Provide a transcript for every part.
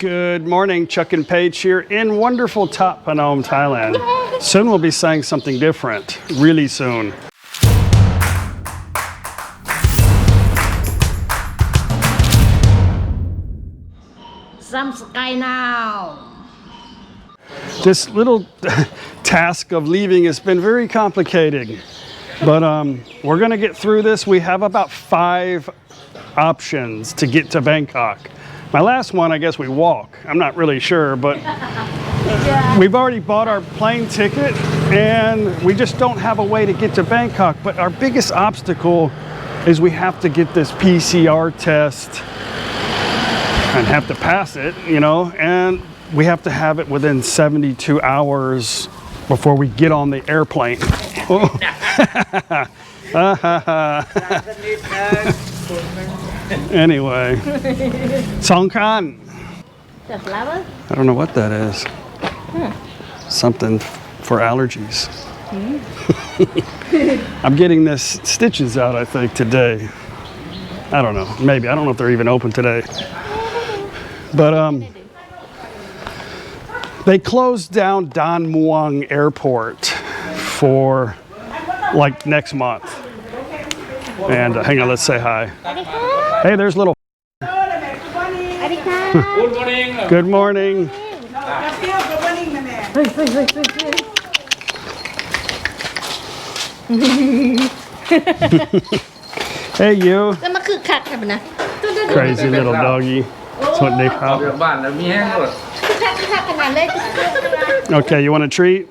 Good morning, Chuck and Paige here in wonderful ThatPhanom, Thailand. Soon we'll be saying something different, really soon. Some sky now. This little task of leaving has been very complicated, but we're gonna get through this. We have about 5 options to get to Bangkok. My last one, I guess we walk. I'm not really sure, but we've already bought our plane ticket and we just don't have a way to get to Bangkok. But our biggest obstacle is we have to get this PCR test and have to pass it, you know, and we have to have it within 72 hours before we get on the airplane. Oh. Anyway, Songkhan. The flower? I don't know what that is. Something for allergies. I'm getting this stitches out, I think, today. I don't know. Maybe. I don't know if they're even open today. But they closed down Don Muang Airport for like next month. And hang on, let's say hi. Hey, there's little. Good morning. Good morning. Hey, you. Crazy little doggy. That's what they call it. Okay, you want a treat?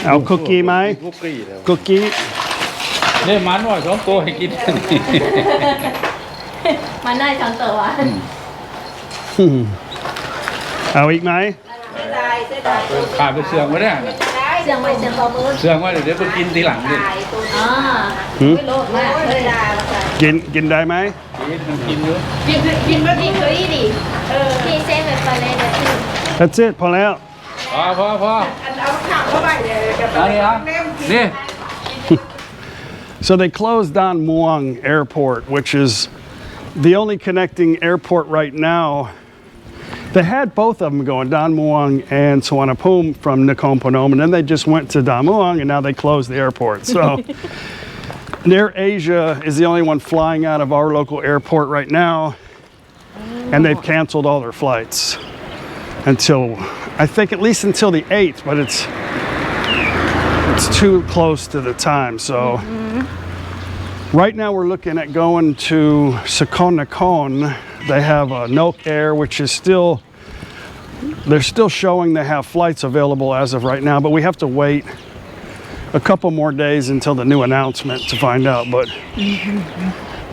Our cookie, my cookie. เนี่ยมันว่า2 ตัวให้กิน มันได้2 ตัว เอาอีกไหม ขาดไปเสื่องไว้เนี่ย เสียงไว้เสียงพอมือ เสื่องไว้เดี๋ยวไปกินทีหลังดิ อ๋อไม่โลดมากเลย กินได้ไหม มันกินเยอะ กินแบบนี้เคยดิพี่เซฟแบบไปเลยแบบนี้ That's it พอแล้ว พอเอาข้าวเข้าไปนี่ So they closed Don Muang Airport, which is the only connecting airport right now. They had both of them going, Don Muang and Suvarnabhumi from NakhonPhanom, and then they just went to Don Muang and now they closed the airport. So Air Asia is the only one flying out of our local airport right now, and they've canceled all their flights until, I think at least until the 8th, but it's too close to the time. So right now we're looking at going to Nakhon. They have a Nok Air, which is still, they're still showing they have flights available as of right now, but we have to wait a couple more days until the new announcement to find out. But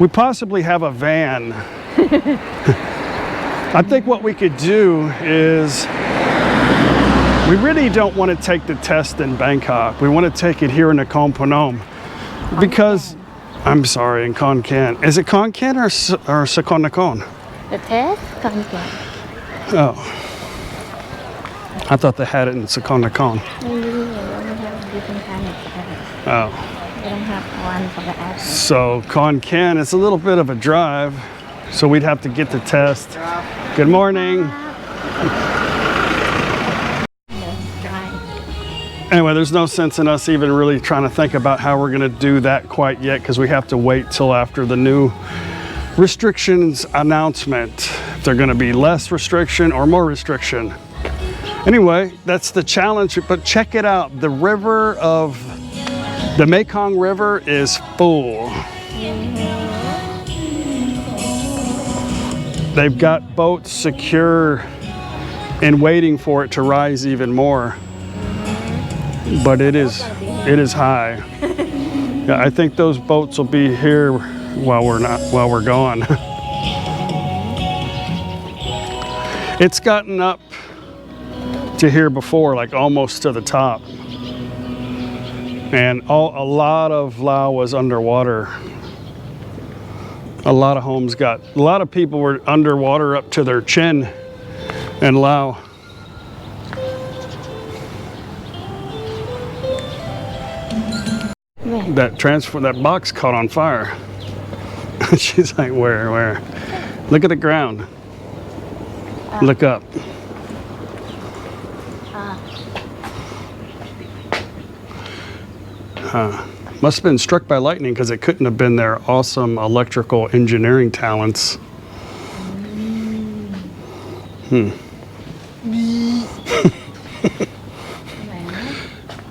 we possibly have a van. I think what we could do is, we really don't want to take the test in Bangkok. We want to take it here in NakhonPhanom because, I'm sorry, in Khon Kaen. Is it Khon Kaen or Nakhon? The test Khon Kaen. Oh. I thought they had it in Nakhon. Oh. They don't have one for the app. So Khon Kaen, it's a little bit of a drive. So we'd have to get the test. Good morning. Anyway, there's no sense in us even really trying to think about how we're going to do that quite yet because we have to wait till after the new restrictions announcement. If they're going to be less restriction or more restriction. Anyway, that's the challenge, but check it out. The river of the Mekong River is full. They've got boats secure and waiting for it to rise even more. But it is high. Yeah, I think those boats will be here while we're gone. It's gotten up to here before, like almost to the top. And a lot of Lao was underwater. A lot of people were underwater up to their chin in Lao. That box caught on fire. She's like, where? Look at the ground. Look up. Must have been struck by lightning because it couldn't have been their awesome electrical engineering talents.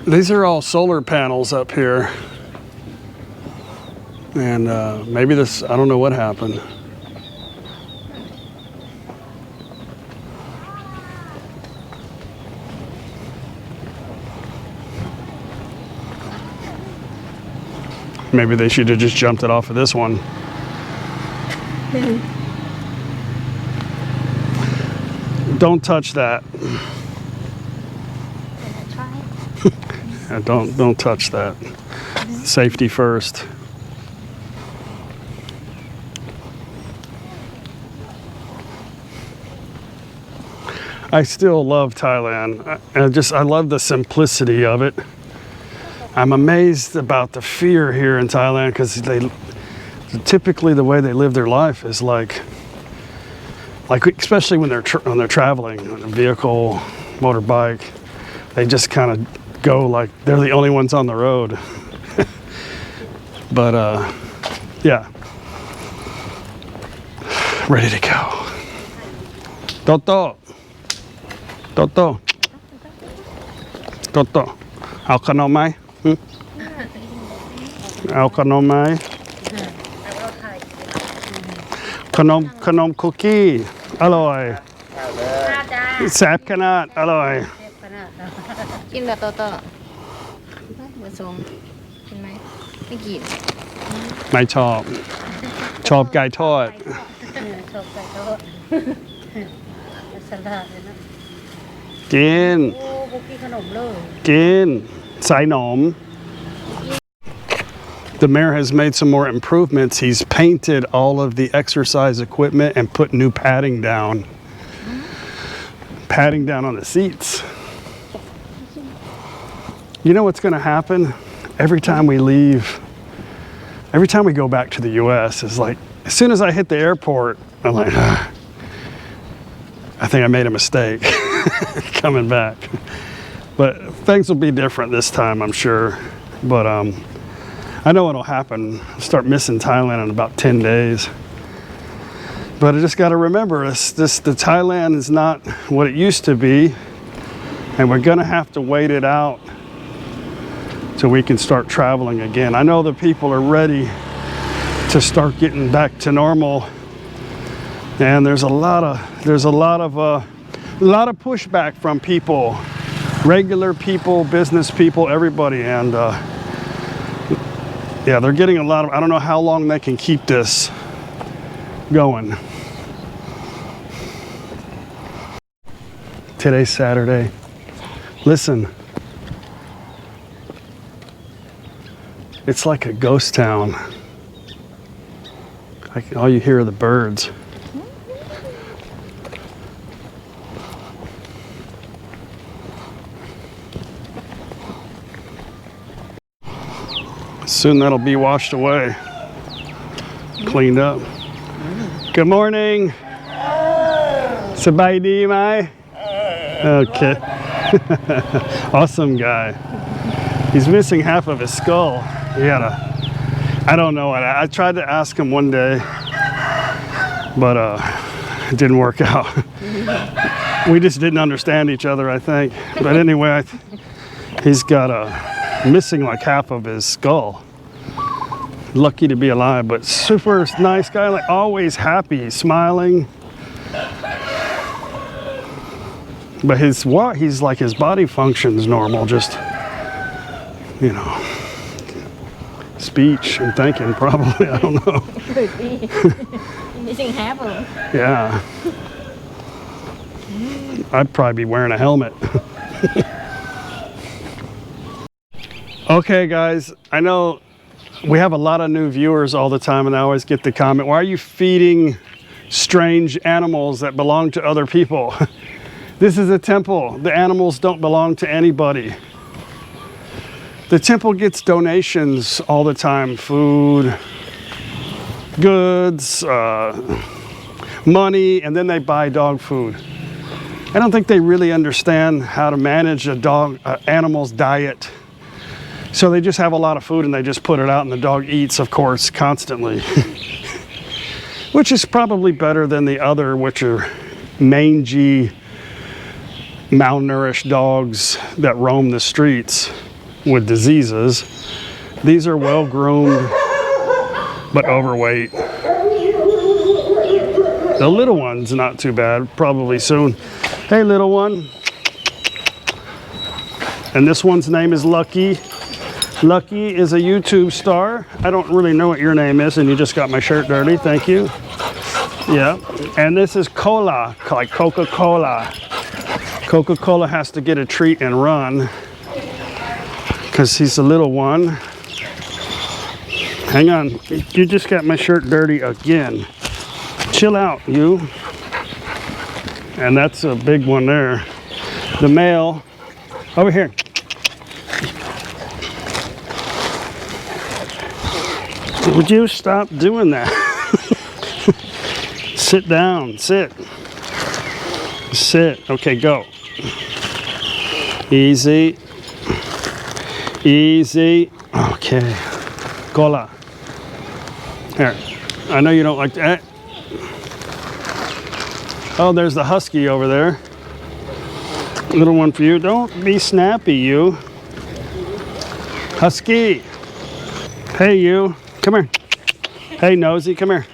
These are all solar panels up here. And maybe this, I don't know what happened. Maybe they should have just jumped it off of this one. Don't touch that. Yeah, don't touch that. Safety first. I still love Thailand. I love the simplicity of it. I'm amazed about the fear here in Thailand because typically the way they live their life is like especially when they're traveling on a vehicle, motorbike, they just kind of go like they're the only ones on the road. But yeah, ready to go. Toto, Toto, Toto. เอาขนมไหมเอาขนมไหมขนมคุกกี้อร่อยแซ่บขนาดอร่อยกินแบบโตๆผสมกินไหมไม่กินไม่ชอบไก่ทอดชอบไก่ทอดสลัดเลยนะกินโอ้คุกกี้ขนมเลยกินใส่หนม The mayor has made some more improvements. He's painted all of the exercise equipment and put new padding down. Padding down on the seats. You know what's going to happen? Every time we go back to the US, it's like, as soon as I hit the airport, I'm like, I think I made a mistake coming back. But things will be different this time, I'm sure. But I know what'll happen. I'll start missing Thailand in about 10 days. But I just got to remember, the Thailand is not what it used to be. And we're going to have to wait it out so we can start traveling again. I know the people are ready to start getting back to normal. And there's a lot of pushback from people, regular people, business people, everybody. And yeah, they're getting a lot of, I don't know how long they can keep this going. Today's Saturday. Listen, it's like a ghost town. Like all you hear are the birds. Soon that'll be washed away, cleaned up. Good morning. Sabai di mai? Okay. Awesome guy. He's missing half of his skull. He had I don't know what, I tried to ask him one day, but it didn't work out. We just didn't understand each other, I think. But anyway, he's got missing like half of his skull. Lucky to be alive, but super nice guy, like always happy, smiling. But he's like his body functions normal, just, you know, speech and thinking probably, I don't know. Missing half of them. Yeah. I'd probably be wearing a helmet. Okay, guys, I know we have a lot of new viewers all the time, and I always get the comment, why are you feeding strange animals that belong to other people? This is a temple. The animals don't belong to anybody. The temple gets donations all the time, food, goods, money, and then they buy dog food. I don't think they really understand how to manage a dog, animal's diet. So they just have a lot of food and they just put it out and the dog eats, of course, constantly. Which is probably better than the other, which are mangy, malnourished dogs that roam the streets with diseases. These are well groomed, but overweight. The little one's not too bad, probably soon. Hey, little one. And this one's name is Lucky. Lucky is a YouTube star. I don't really know what your name is, and you just got my shirt dirty. Thank you. Yeah. And this is Cola, like Coca-Cola. Coca-Cola has to get a treat and run because he's a little one. Hang on. You just got my shirt dirty again. Chill out, you. And that's a big one there. The male. Over here. Would you stop doing that? Sit down. Sit. Sit. Okay, go. Easy. Easy. Okay. Cola. Here. I know you don't like that. Oh, there's the husky over there. Little one for you. Don't be snappy, you. Husky. Hey, you. Come here. Hey, nosy. Come here.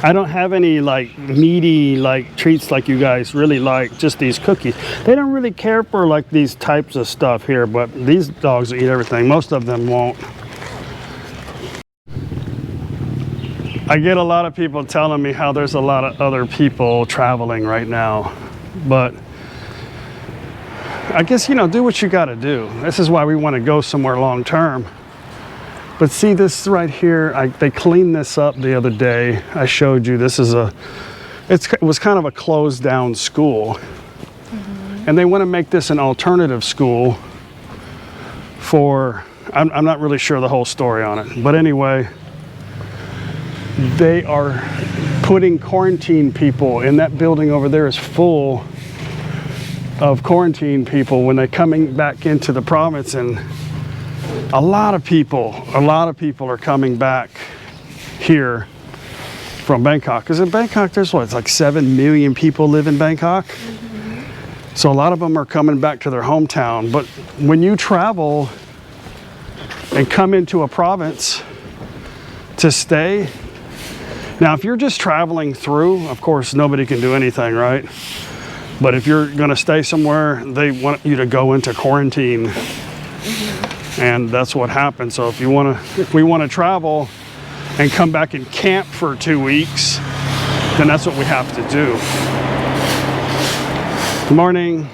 I don't have any like meaty like treats like you guys really like, just these cookies. They don't really care for like these types of stuff here, but these dogs eat everything. Most of them won't. I get a lot of people telling me how there's a lot of other people traveling right now, but I guess, you know, do what you got to do. This is why we want to go somewhere long term. But see this right here, they cleaned this up the other day. I showed you, this is it was kind of a closed down school. Mm-hmm. And they want to make this an alternative school for, I'm not really sure the whole story on it. But anyway, they are putting quarantine people, and that building over there is full of quarantine people when they're coming back into the province. And a lot of people are coming back here from Bangkok. Because in Bangkok, there's what, it's like 7 million people live in Bangkok. Mm-hmm. So a lot of them are coming back to their hometown. But when you travel and come into a province to stay, now if you're just traveling through, of course, nobody can do anything, right? But if you're going to stay somewhere, they want you to go into quarantine. Mm-hmm. And that's what happened. So if we want to travel and come back and camp for 2 weeks, then that's what we have to do. Good morning.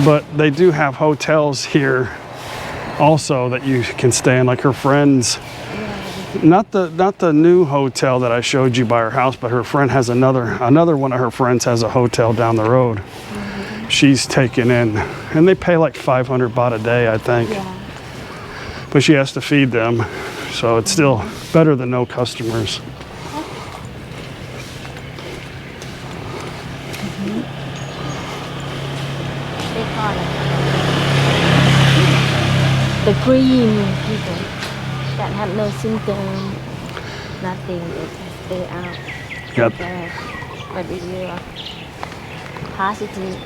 But they do have hotels here also that you can stay in, like her friend's, not the new hotel that I showed you by her house, but her friend has another one of her friends has a hotel down the road. She's taken in, and they pay like 500 baht a day, I think. Yeah. But she has to feed them, so it's still better than no customers. Mm-hmm. The green people that have no symptom, nothing, they can stay out. Yep. But if you're positive,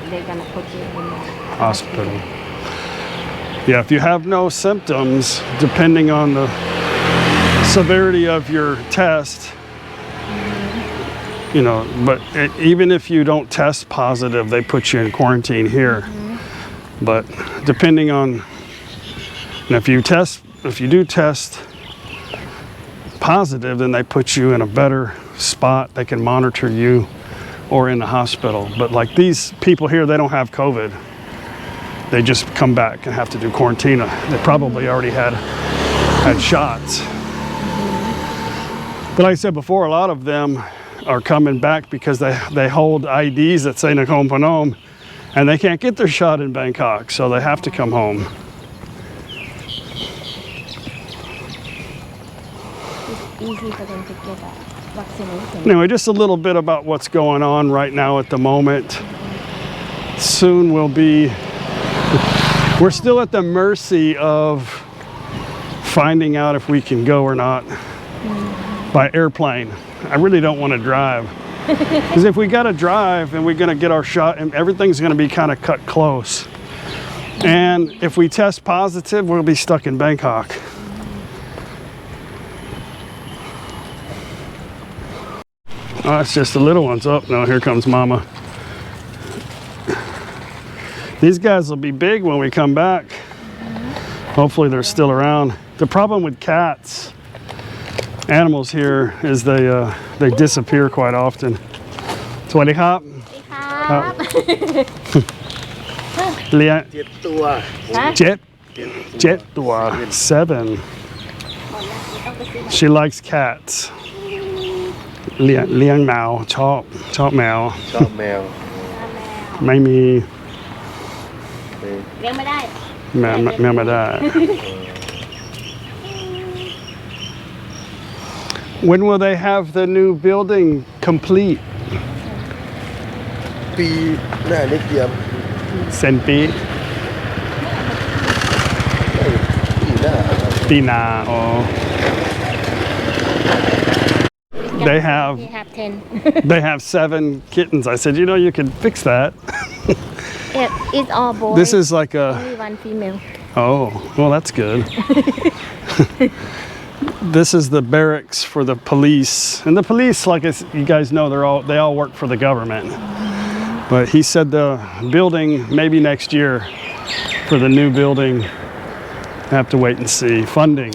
they're gonna put you in the hospital. Yeah, if you have no symptoms, depending on the severity of your test, you know, but even if you don't test positive, they put you in quarantine here. Mm-hmm. But depending on, and if you do test positive, then they put you in a better spot. They can monitor you, or in the hospital. But like these people here, they don't have COVID. They just come back and have to do quarantine. They probably already had shots. But like I said before, a lot of them are coming back because they hold IDs that say NakhonPhanom, and they can't get their shot in Bangkok, so they have to come home. easy for them to get a vaccination. Anyway, just a little bit about what's going on right now at the moment. Soon we're still at the mercy of finding out if we can go or not by airplane. I really don't want to drive. Because if we got to drive and we're going to get our shot, and everything's going to be kind of cut close. And if we test positive, we'll be stuck in Bangkok. Oh, it's just the little ones. Oh, no, here comes Mama. These guys will be big when we come back. Hopefully they're still around. The problem with cats, animals here, is they disappear quite often. สวัสดีครับ เลี้ยง7 ตัว 7 She likes cats เลี้ยงแมวชอบแมวไม่มี เลี้ยงไม่ได้ แมวไม่ได้ When will they have the new building complete? ปีหน้านี้เตรียม เซนปี ปีหน้า oh. They have 10 they have 7 kittens. I said, you know, you could fix that. It's all boys. This is like only one female. Oh, well, that's good. This is the barracks for the police, and the police, like you guys know, they all work for the government. But he said the building maybe next year for the new building. Have to wait and see funding.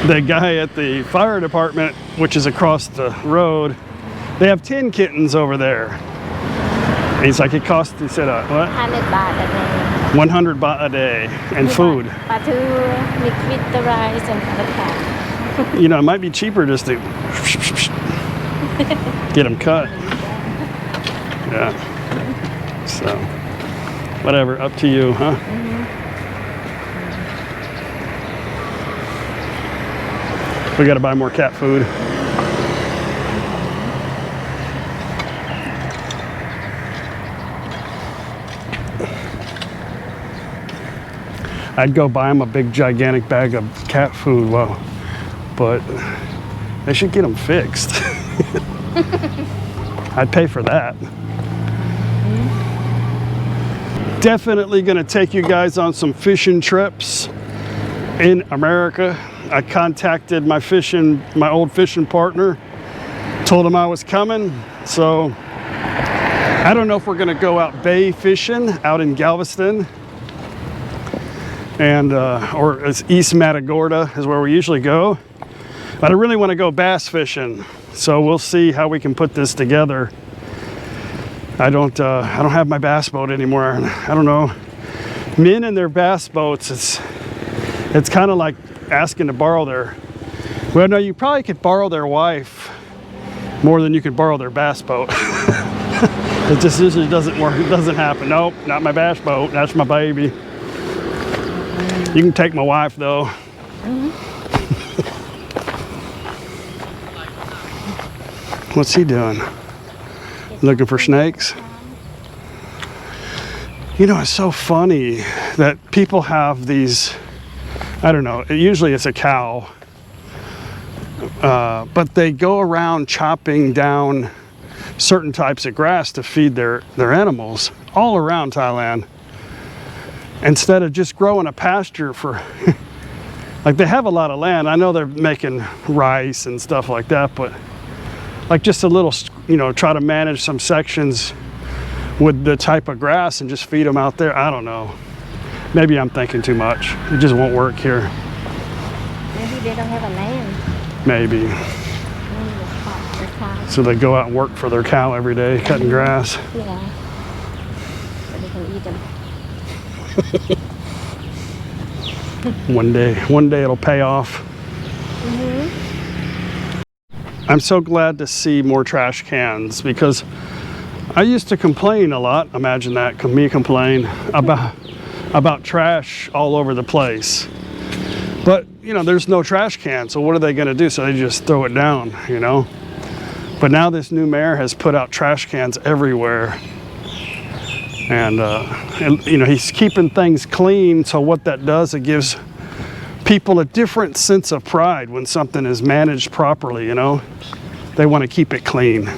The guy at the fire department, which is across the road, they have 10 kittens over there. And he's like, he said, what? 100 baht a day. 100 baht a day and food. But to mix with the rice and other cat. You know, it might be cheaper just to get them cut. Yeah. So, whatever, up to you, huh? We got to buy more cat food. I'd go buy them a big gigantic bag of cat food, well, but they should get them fixed. I'd pay for that. Definitely gonna take you guys on some fishing trips in America. I contacted my old fishing partner, told him I was coming, so I don't know if we're gonna go out bay fishing out in Galveston, and or it's East Matagorda is where we usually go, but I really want to go bass fishing, so we'll see how we can put this together. I don't have my bass boat anymore. I don't know, men and their bass boats, it's kind of like asking to borrow well, no, you probably could borrow their wife more than you could borrow their bass boat. It just usually doesn't work. It doesn't happen. Nope, not my bass boat. That's my baby. You can take my wife though. What's he doing? Looking for snakes? You know, it's so funny that people have these, I don't know, usually it's a cow, but they go around chopping down certain types of grass to feed their animals all around Thailand, instead of just growing a pasture for, like they have a lot of land. I know they're making rice and stuff like that, but like just a little, you know, try to manage some sections with the type of grass and just feed them out there. I don't know. Maybe I'm thinking too much. It just won't work here. Maybe they don't have a land. Maybe. So they go out and work for their cow every day, cutting grass. Yeah. So they can eat them. One day it'll pay off. I'm so glad to see more trash cans because I used to complain a lot. Imagine that, me complain about trash all over the place. But, you know, there's no trash can, so what are they going to do? So they just throw it down, you know? But now this new mayor has put out trash cans everywhere. And you know, he's keeping things clean, so what that does, it gives people a different sense of pride when something is managed properly, you know? They want to keep it clean.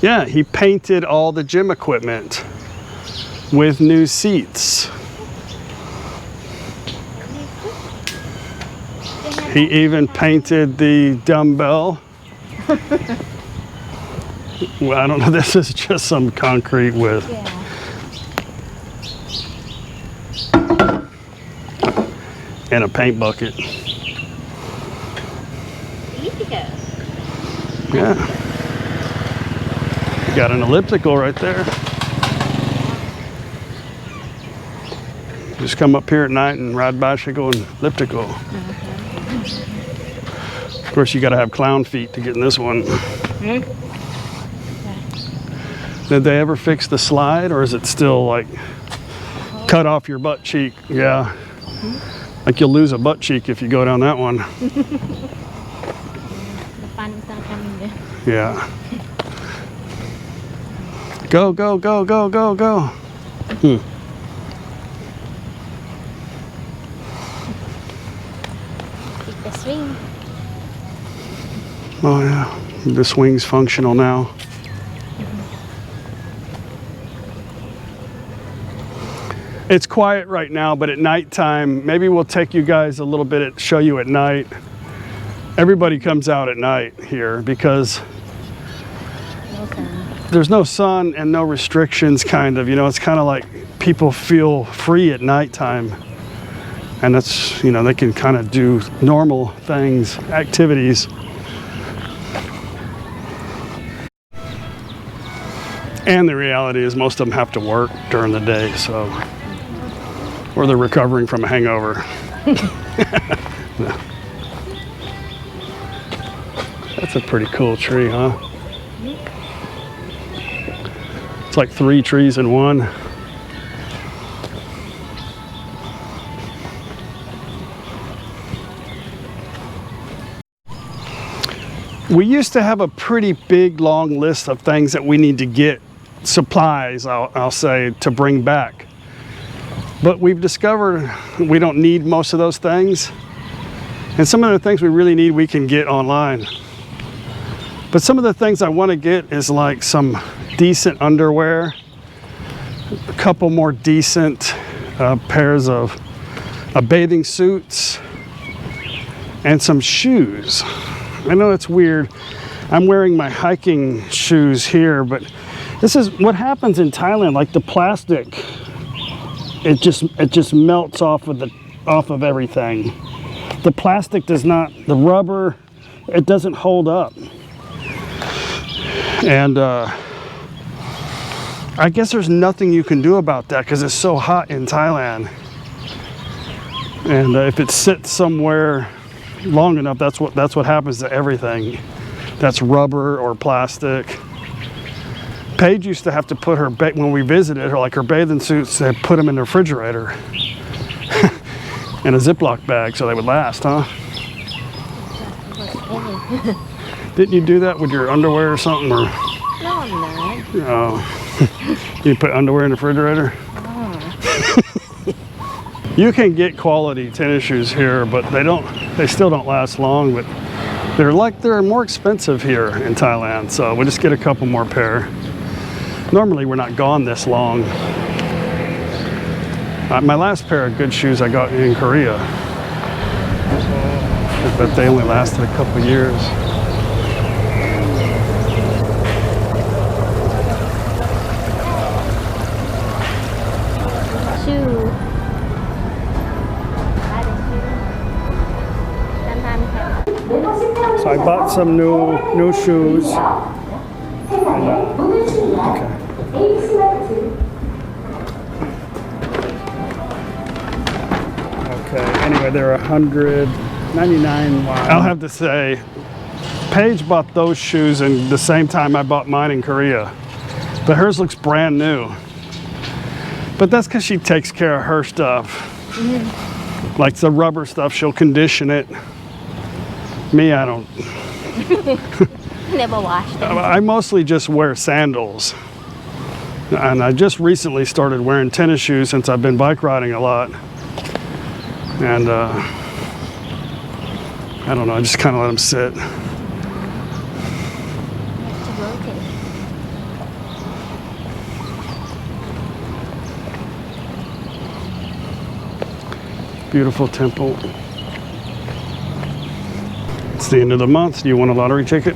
Yeah, he painted all the gym equipment with new seats. He even painted the dumbbell. Well, I don't know, this is just some concrete with and a paint bucket. Yeah. You got an elliptical right there. Just come up here at night and ride bicycle and elliptical. Of course, you got to have clown feet to get in this one. Did they ever fix the slide, or is it still like cut off your butt cheek? Yeah. Like you'll lose a butt cheek if you go down that one. Yeah. Go, go, go, go, go, go. The swing. Oh yeah, the swing's functional now. It's quiet right now, but at nighttime, maybe we'll take you guys a little bit, show you at night. Everybody comes out at night here because there's no sun and no restrictions, kind of, you know, it's kind of like people feel free at nighttime. And that's, you know, they can kind of do normal things, activities. And the reality is most of them have to work during the day, so, or they're recovering from a hangover. No. That's a pretty cool tree, huh? It's like 3 trees in one. We used to have a pretty big, long list of things that we need to get, supplies, I'll say, to bring back. But we've discovered we don't need most of those things. And some of the things we really need, we can get online. But some of the things I want to get is like some decent underwear, a couple more decent pairs of bathing suits, and some shoes. I know it's weird. I'm wearing my hiking shoes here, but this is what happens in Thailand. Like the plastic, it just melts off of everything. The plastic does not, the rubber, it doesn't hold up. And I guess there's nothing you can do about that because it's so hot in Thailand. And if it sits somewhere long enough, that's what happens to everything that's rubber or plastic. Paige used to have to put her, when we visited her, like her bathing suits, they put them in the refrigerator in a Ziploc bag so they would last, huh? Didn't you do that with your underwear or something? Or? No, I'm not. Oh. You put underwear in the refrigerator? You can get quality tennis shoes here, but they still don't last long, but they're more expensive here in Thailand, so we'll just get a couple more pair. Normally we're not gone this long. My last pair of good shoes I got in Korea, but they only lasted a couple years. So I bought some new shoes. Okay. Okay, anyway, they're $199. I'll have to say, Paige bought those shoes in the same time I bought mine in Korea. But hers looks brand new. But that's because she takes care of her stuff. Like the rubber stuff, she'll condition it. Me, I don't. Never washed them. I mostly just wear sandals. And I just recently started wearing tennis shoes since I've been bike riding a lot. And I don't know, I just kind of let them sit. To rotate. Beautiful temple. It's the end of the month. Do you want a lottery ticket?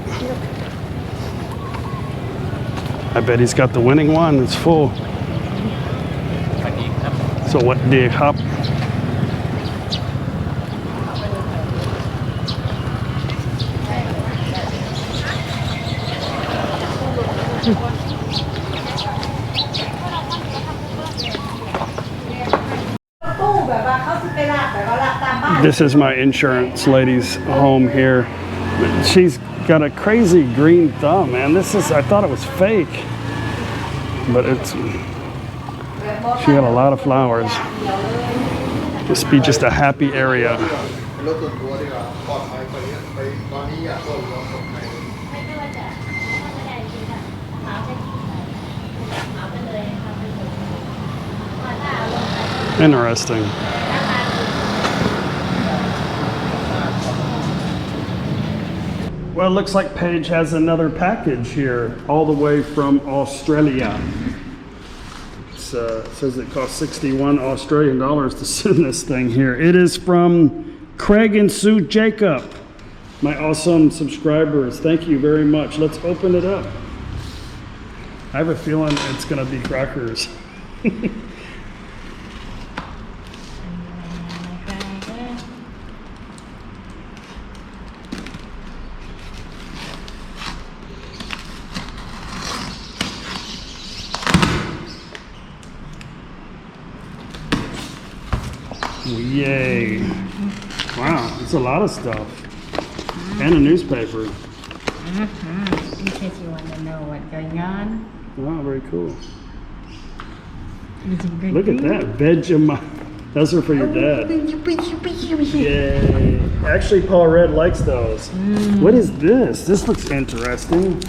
I bet he's got the winning one. It's full. So what do hop? This is my insurance lady's home here. She's got a crazy green thumb, man. This is, I thought it was fake, but it's, she got a lot of flowers. This be just a happy area. Interesting. Well, it looks like Paige has another package here, all the way from Australia. It says it costs 61 Australian dollars to send this thing here. It is from Craig and Sue Jacob, my awesome subscribers. Thank you very much. Let's open it up. I have a feeling it's gonna be crackers. Yay. Wow, it's a lot of stuff. And a newspaper. In case you want to know what's going on. Wow, very cool. Look at that. Vegemite. Those are for your dad. Yay. Actually, Paul Red likes those. What is this? This looks interesting.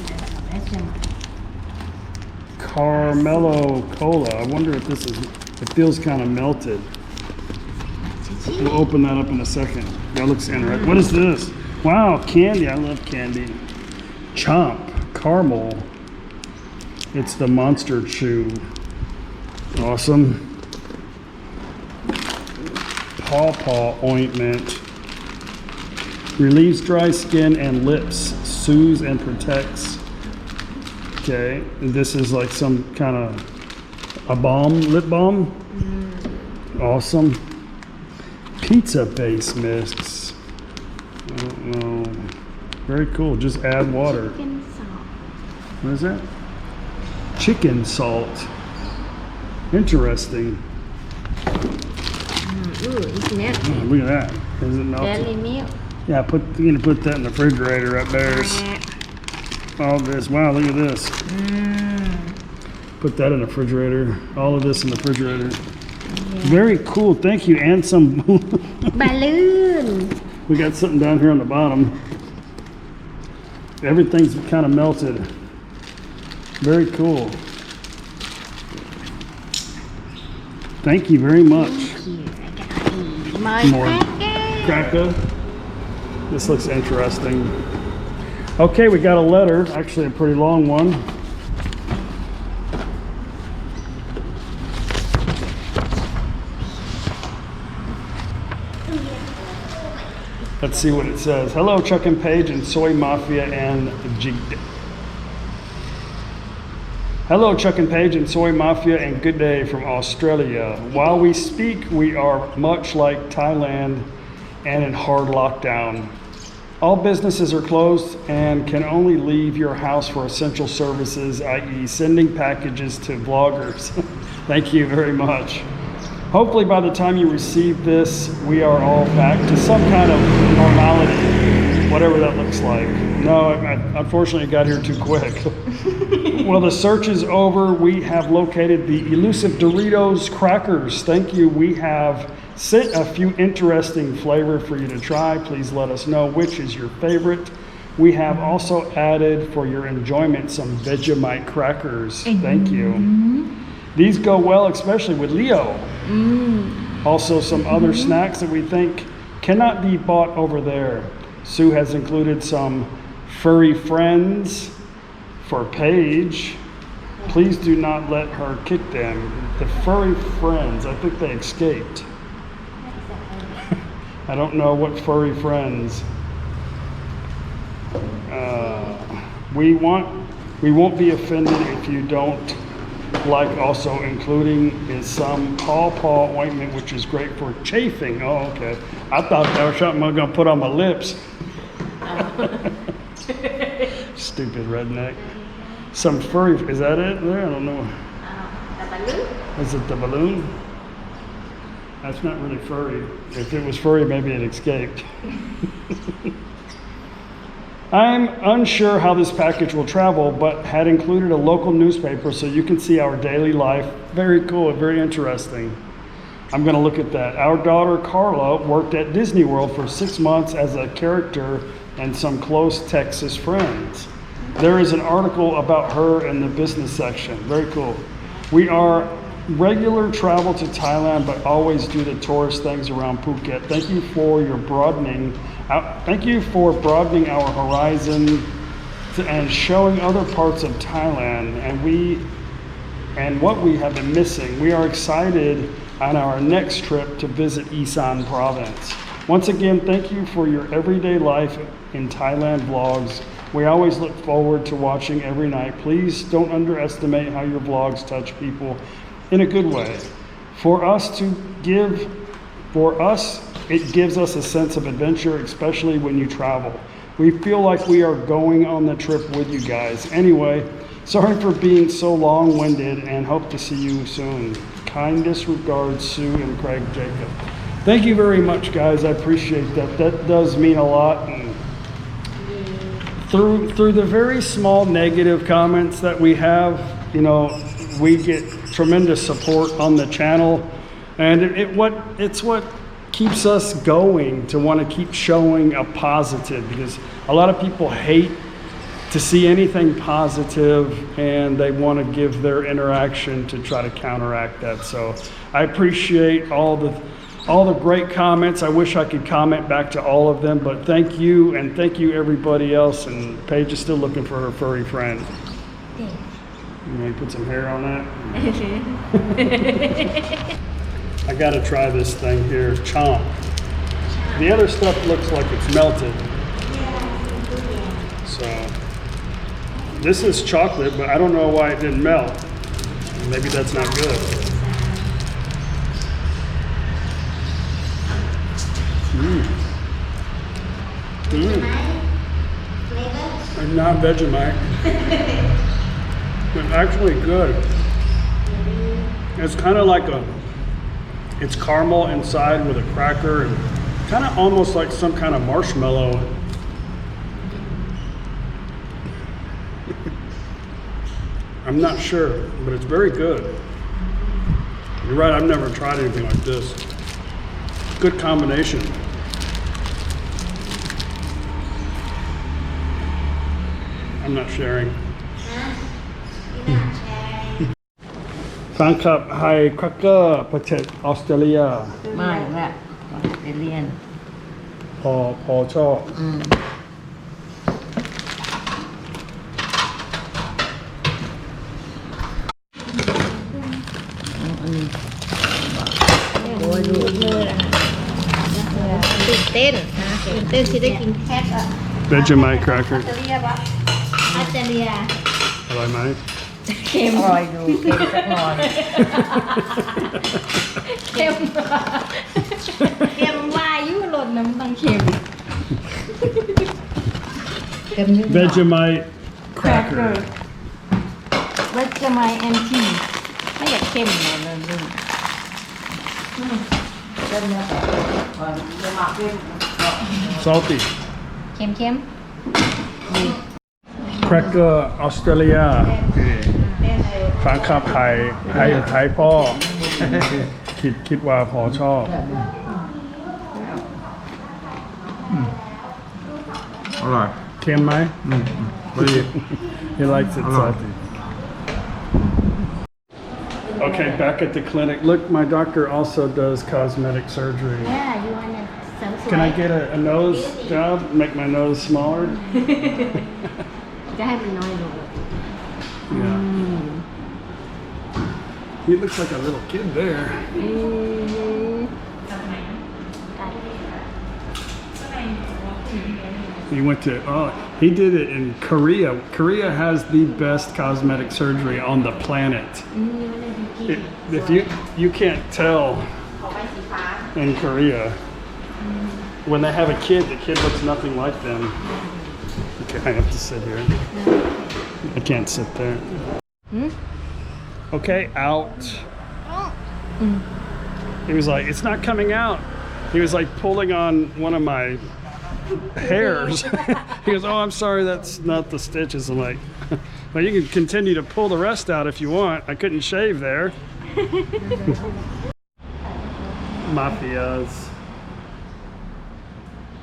Carmelo Cola. I wonder if this is, it feels kind of melted. We'll open that up in a second. That looks interesting. What is this? Wow, candy. I love candy. Chomp. Caramel. It's the Monster Chew. Awesome. Paw Paw Ointment. Relieves dry skin and lips. Soothes and protects. Okay. This is like some kind of a balm, lip balm. Awesome. Pizza base mix. I don't know. Very cool. Just add water. Chicken salt. What is that? Chicken salt. Interesting. Ooh, isn't it? Oh, look at that. Is it melted? Dairy milk. Yeah, you're gonna put that in the refrigerator up there. All this. Wow, look at this. Put that in the refrigerator. All of this in the refrigerator. Very cool, thank you. And some Balloon. we got something down here on the bottom. Everything's kind of melted. Very cool. Thank you very much. My More cracker. This looks interesting. Okay, we got a letter, actually a pretty long one. Let's see what it says. Hello, Chuck and Paige and Soy Mafia and Hello, Chuck and Paige and Soy Mafia, and good day from Australia. While we speak, we are much like Thailand and in hard lockdown. All businesses are closed and can only leave your house for essential services, i.e. sending packages to vloggers. Thank you very much. Hopefully by the time you receive this, we are all back to some kind of normality, whatever that looks like. No, unfortunately it got here too quick. Well, the search is over. We have located the elusive Doritos crackers. Thank you. We have sent a few interesting flavor for you to try. Please let us know which is your favorite. We have also added for your enjoyment some Vegemite crackers. Thank you. These go well, especially with Leo. Also some other snacks that we think cannot be bought over there. Sue has included some furry friends for Paige. Please do not let her kick them. The furry friends, I think they escaped. I don't know what furry friends. We won't be offended if you don't like. Also including is some paw ointment, which is great for chafing. Oh, okay. I thought that was something I was gonna put on my lips. Stupid redneck. Some furry, is that it there? I don't know. The balloon. Is it the balloon? That's not really furry. If it was furry, maybe it escaped. I'm unsure how this package will travel, but had included a local newspaper so you can see our daily life. Very cool, very interesting. I'm gonna look at that. Our daughter Carla worked at Disney World for 6 months as a character and some close Texas friends. There is an article about her in the business section. Very cool. We are regular travel to Thailand, but always do the tourist things around Phuket. Thank you for your broadening. Thank you for broadening our horizon and showing other parts of Thailand and what we have been missing. We are excited on our next trip to visit Isan province. Once again, thank you for your everyday life in Thailand vlogs. We always look forward to watching every night. Please don't underestimate how your vlogs touch people in a good way. It gives us a sense of adventure, especially when you travel. We feel like we are going on the trip with you guys. Anyway, sorry for being so long-winded and hope to see you soon. Kindest regards, Sue and Craig Jacob. Thank you very much, guys. I appreciate that. That does mean a lot. And through the very small negative comments that we have, you know, we get tremendous support on the channel, and it's what keeps us going to want to keep showing a positive, because a lot of people hate to see anything positive and they want to give their interaction to try to counteract that. So I appreciate all the great comments. I wish I could comment back to all of them, but thank you, and thank you everybody else. And Paige is still looking for her furry friend. You may put some hair on that. I gotta try this thing here, chomp. The other stuff looks like it's melted. So, this is chocolate, but I don't know why it didn't melt. Maybe that's not good. And not Vegemite. It's actually good. It's kind of like it's caramel inside with a cracker, and kind of almost like some kind of marshmallow. I'm not sure, but it's very good. You're right, I've never tried anything like this. Good combination. I'm not sharing. Fan Club High Cracker Protect Australia ไม่แบบออสเตรเลียน พอชอบโอ้ยดูเลยอ่ะตื่นเต้นนะตื่นเต้นที่ได้กินแคทอ่ะ Vegemite cracker ออสเตรเลียปะออสเตรเลีย อร่อยไหม เค็มอร่อยดูเค็มสักหน่อยเค็มวายุหล่นน้ำต้องเค็มเค็มนิดหน่อย Vegemite cracker Vegemite and tea ไม่อยากเค็มเลย salty เค็ม cracker Australia ฟังขับไทยพ่อ คิดว่าพอชอบ อร่อย เค็มไหม พอดี He likes it salty. Okay, back at the clinic. Look, my doctor also does cosmetic surgery. yeah you wanna เสริมสวย Can I get a nose job? Make my nose smaller? จะให้มันน้อยลง Yeah. He looks like a little kid there. He went to, he did it in Korea. Korea has the best cosmetic surgery on the planet. If you can't tell in Korea, when they have a kid, the kid looks nothing like them. Okay, I have to sit here. I can't sit there. Okay, out. He was like, it's not coming out. He was like pulling on one of my hairs. He goes, oh, I'm sorry, that's not the stitches. I'm like, well, you can continue to pull the rest out if you want. I couldn't shave there. Mafias.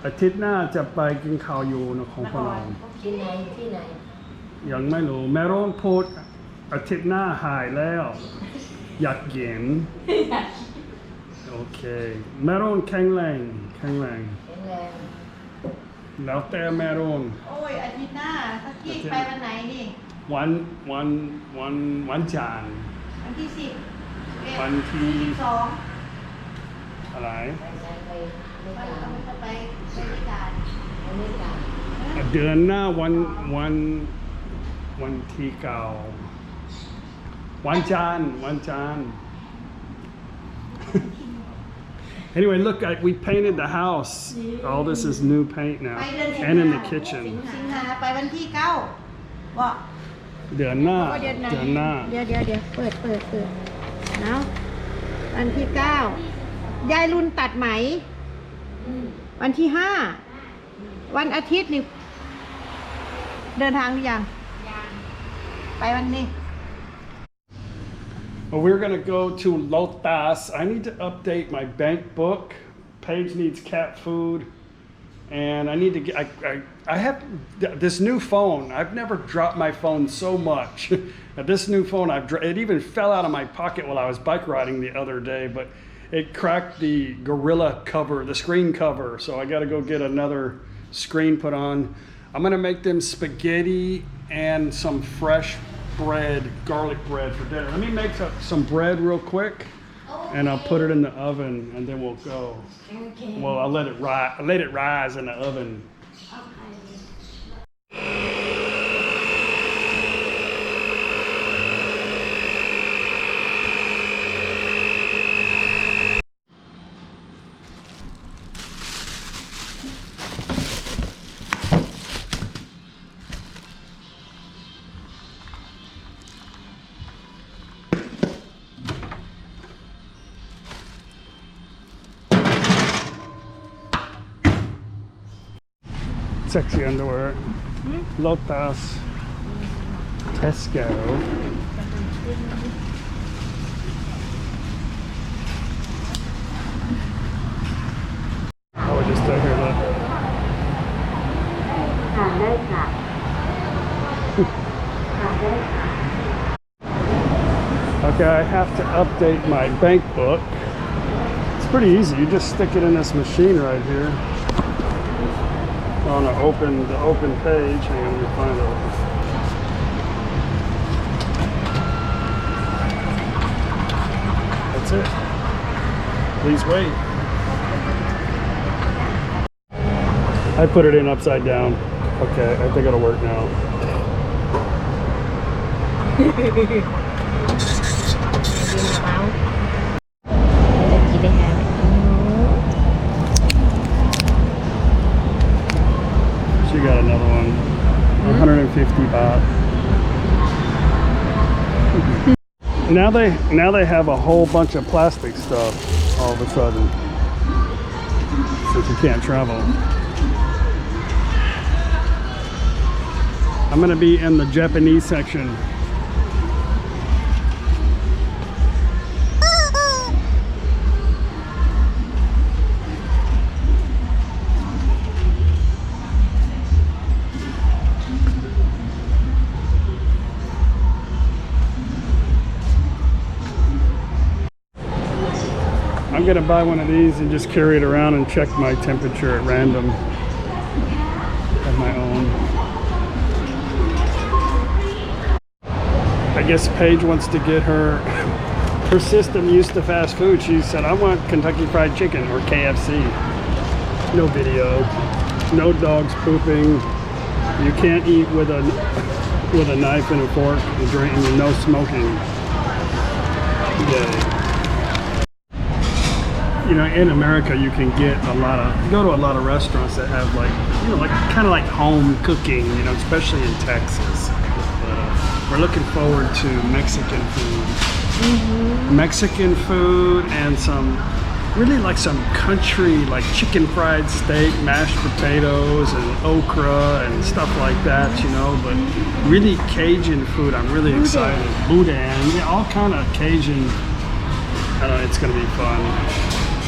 อาทิตย์หน้าจะไปกินข้าวอยู่นครพนม ที่ไหนที่ไหน ยังไม่รู้แม่ร้อนพูดอาทิตย์หน้าหายแล้ว อยากเห็น โอเคแม่ร้อนแข็งแรงแล้วแต่แม่ร้อน โอ้ยอาทิตย์หน้าถ้ากี้ไปวันไหนนี่ วันจันทร์ วันที่10 วันที่ 12 อะไร วันเราจะไปด้วยกัน เดือนหน้าวันที่เก้าวันจันทร์ Anyway, look, we painted the house. All this is new paint now, ไปเดือน and in the kitchen. สิงหาไปวันที่9บอก เดือนหน้า เดี๋ยวเปิดเนาะวันที่9ยายรุ่นตัดไหมวันที่5วันอาทิตย์นี่เดินทางหรือยังไปวันนี้ Well, we're going to go to Lotas. I need to update my bank book. Paige needs cat food. And I need to get, I have this new phone. I've never dropped my phone so much. This new phone, it even fell out of my pocket while I was bike riding the other day, but it cracked the Gorilla cover, the screen cover. So I got to go get another screen put on. I'm going to make them spaghetti and some fresh bread, garlic bread for dinner. Let me make some bread real quick, and I'll put it in the oven, and then we'll go. Okay. Well, I'll let it rise in the oven. Sexy underwear. Lotas. Tesco. Oh, we just stay here, look. ค่ะได้ค่ะได้ค่ะ Okay, I have to update my bank book. It's pretty easy. You just stick it in this machine right here. On the open page. Hang on, let me find it. That's it. Please wait. I put it in upside down. Okay, I think it'll work now. She got another one. 150 baht. Now they have a whole bunch of plastic stuff all of a sudden. Since you can't travel. I'm gonna be in the Japanese section. I'm gonna buy one of these and just carry it around and check my temperature at random. Have my own. I guess Paige wants to get her system used to fast food. She said, I want Kentucky Fried Chicken or KFC. No video, no dogs pooping. You can't eat with a knife and a fork and drink, and no smoking. Yay. You know, in America, you can get go to a lot of restaurants that have like kind of like home cooking, you know, especially in Texas. But we're looking forward to Mexican food. Mm-hmm. Mexican food and some country, like chicken fried steak, mashed potatoes and okra and stuff like that, you know, but really Cajun food. I'm really excited. Boudin, yeah, all kind of Cajun. I don't know, it's gonna be fun.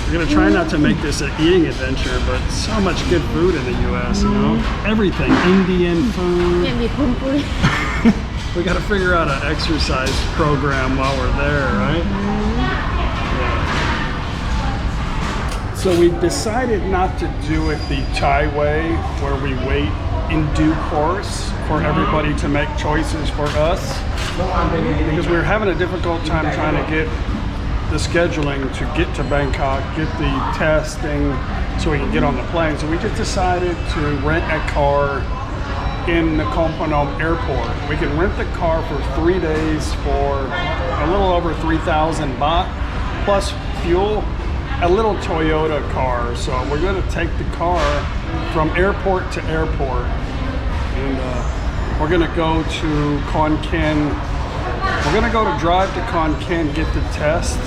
We're gonna try not to make this an eating adventure, but so much good food in the U.S., you know? Everything, Indian food. We gotta figure out an exercise program while we're there, right? Yeah. So we decided not to do it the Thai way, where we wait in due course for everybody to make choices for us, because we were having a difficult time trying to get the scheduling to get to Bangkok, get the testing so we can get on the plane. So we just decided to rent a car in NakhonPhanom airport. We can rent the car for 3 days for a little over 3,000 baht plus fuel, a little Toyota car. So we're going to take the car from airport to airport, and we're going to go to Khon Kaen. We're gonna go to drive to Khon Kaen, get the test,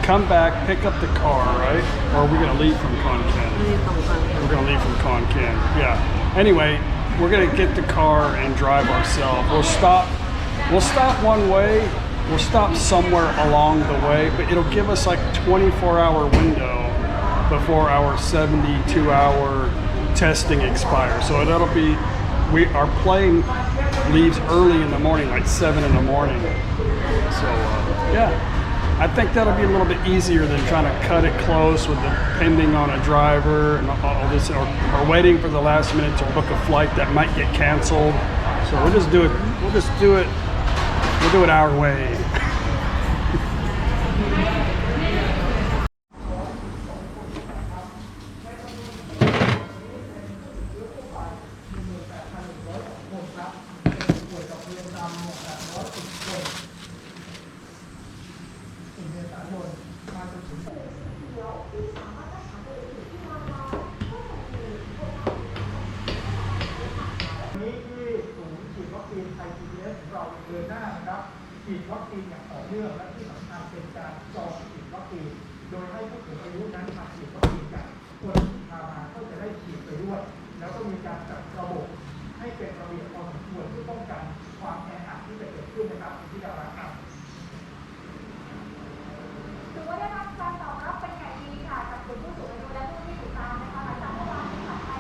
come back, pick up the car, right? Or are we gonna leave from Khon Kaen? We're gonna leave from Khon Kaen, yeah. Anyway, we're gonna get the car and drive ourselves. We'll stop one way, we'll stop somewhere along the way, but it'll give us like 24-hour window before our 72-hour testing expires. So it'll be, our plane leaves early in the morning, like 7 in the morning. So yeah, I think that'll be a little bit easier than trying to cut it close with depending on a driver and all this, or waiting for the last minute to book a flight that might get canceled. So we'll do it our way.ฉีดวัคซีนอย่างต่อเนื่องและที่สำคัญเป็นการจองฉีดวัคซีนโดยให้ผู้สูงอายุนั้นมาฉีดวัคซีนกันคนที่พามาก็จะได้ฉีดไปด้วยแล้วก็มีการจัดระบบให้เป็นระเบียบพอสมควรเพื่อป้องกันความแออัดที่จะเกิดขึ้นนะครับที่ดาราครับถือว่าได้รับการตอบรับเป็นอย่างดีค่ะจากกลุ่มผู้สูงอายุและผู้ที่ติดตามนะคะหลังจากเมื่อวานที่ผ่านไป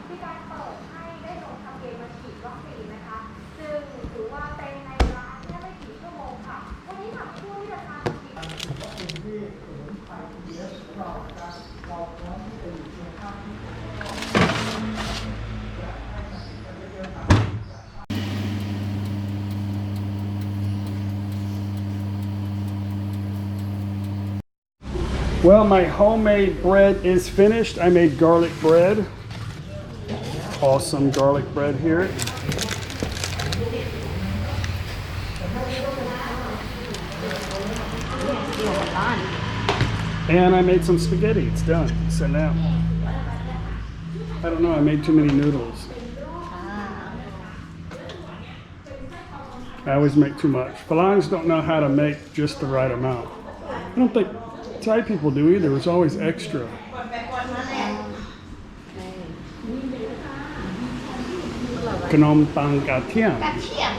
มีการเปิดให้ได้ลงทะเบียนมาฉีดวัคซีนนะคะซึ่งถือว่าเป็นในร้านแค่ไม่กี่ชั่วโมงค่ะวันนี้ทางผู้ที่จะทานฉีดวัคซีนที่ศูนย์ไทย PBS เราจะเราพร้อมที่จะอยู่เคียงข้างที่Well, my homemade bread is finished. I made garlic bread. Awesome garlic bread here. And I made some spaghetti. It's done. Set out. I don't know. I made too many noodles. I always make too much. Phalangs don't know how to make just the right amount. I don't think Thai people do either. It's always extra. Knom pang katiam. กระเทียม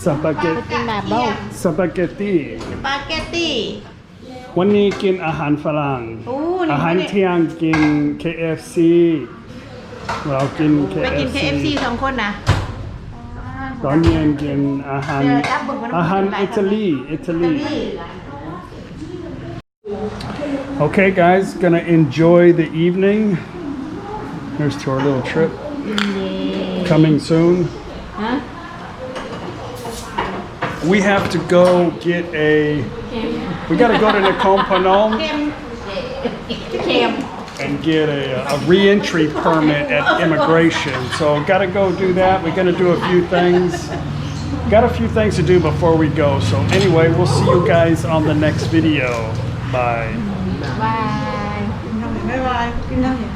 Spaghetti. เป็นแบบเบ้า Spaghetti. สปาเกตตี้ วันนี้กินอาหารฝรั่ง โอ้นี่ อาหาร ไม่ได้ เที่ยงกิน KFC เรากิน ไปกิน KFC 2 คนนะ ตอนเย็นกินอาหาร อาหารอิตาลี Okay, guys, gonna enjoy the evening. Here's to our little trip. Coming soon. We have to go get a. We gotta go to NakhonPhanom เค็ม and get a re-entry permit at immigration. So gotta go do that. We're gonna do a few things. Got a few things to do before we go. So anyway, we'll see you guys on the next video. Bye. บาย บ๊ายบายกินน้ำ